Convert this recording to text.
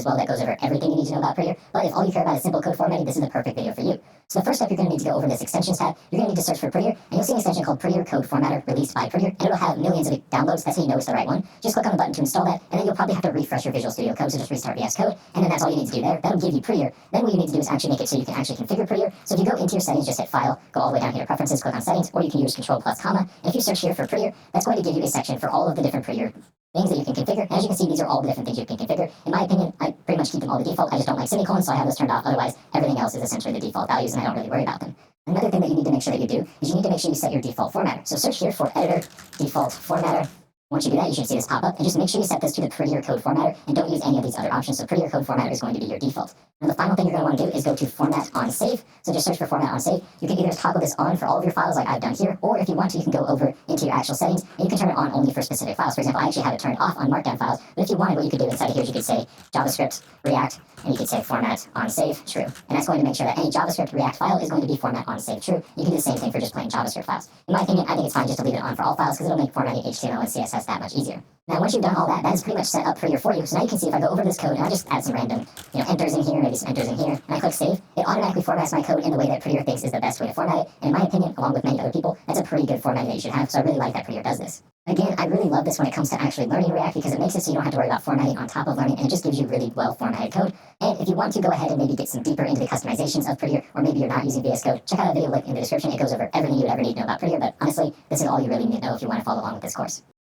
well that goes over everything you need to know about Prettier, but if all you care about is simple code formatting, this is the perfect video for you. So the first step, you're going to need to go over this extensions tab. You're going to need to search for Prettier, and you'll see an extension called Prettier Code Formatter released by Prettier, and it'll have millions of downloads. That's how you know it's the right one. Just click on the button to install that, and then you'll probably have to refresh your Visual Studio Code, so just restart VS Code, and then that's all you need to do there. That'll give you Prettier. Then what you need to do is actually make it so you can actually configure Prettier. So if you go into your settings, just hit File, go all the way down here to Preferences, click on Settings, or you can use Control plus comma. And if you search here for Prettier, that's going to give you a section for all of the different Prettier things that you can configure. And as you can see, these are all the different things you can configure. In my opinion, I pretty much keep them all the default. I just don't like semicolons, so I have those turned off. Otherwise, everything else is essentially the default values, and I don't really worry about them. Another thing that you need to make sure that you do is you need to make sure you set your default formatter. So search here for editor default formatter. Once you do that, you should see this pop up, and just make sure you set this to the Prettier code formatter, and don't use any of these other options. So Prettier code formatter is going to be your default. And the final thing you're going to want to do is go to Format on Save. So just search for Format on Save. You can either toggle this on for all of your files like I've done here, or if you want to, you can go over into your actual settings, and you can turn it on only for specific files. For example, I actually have it turned off on Markdown files, but if you wanted, what you could do inside of here is you could say JavaScript, React, and you could say Format on Save, True. And that's going to make sure that any JavaScript, React file is going to be Format on Save, True. You can do the same thing for just plain JavaScript files. In my opinion, I think it's fine just to leave it on for all files, because it'll make formatting HTML and CSS that much easier. Now, once you've done all that, that is pretty much set up Prettier for you. So now you can see if I go over this code and I just add some random, enters in here, maybe some enters in here, and I click save, it automatically formats my code in the way that Prettier thinks is the best way to format it. And in my opinion, along with many other people, that's a pretty good formatting that you should have. So I really like that Prettier does this. Again, I really love this when it comes to actually learning React, because it makes it so you don't have to worry about formatting on top of learning, and it just gives you really well formatted code. And if you want to go ahead and maybe get some deeper into the customizations of Prettier, or maybe you're not using VS Code, check out a video link in the description. It goes over everything you ever need to know about Prettier, but honestly, this is all you really need to know if you want to follow along with this course.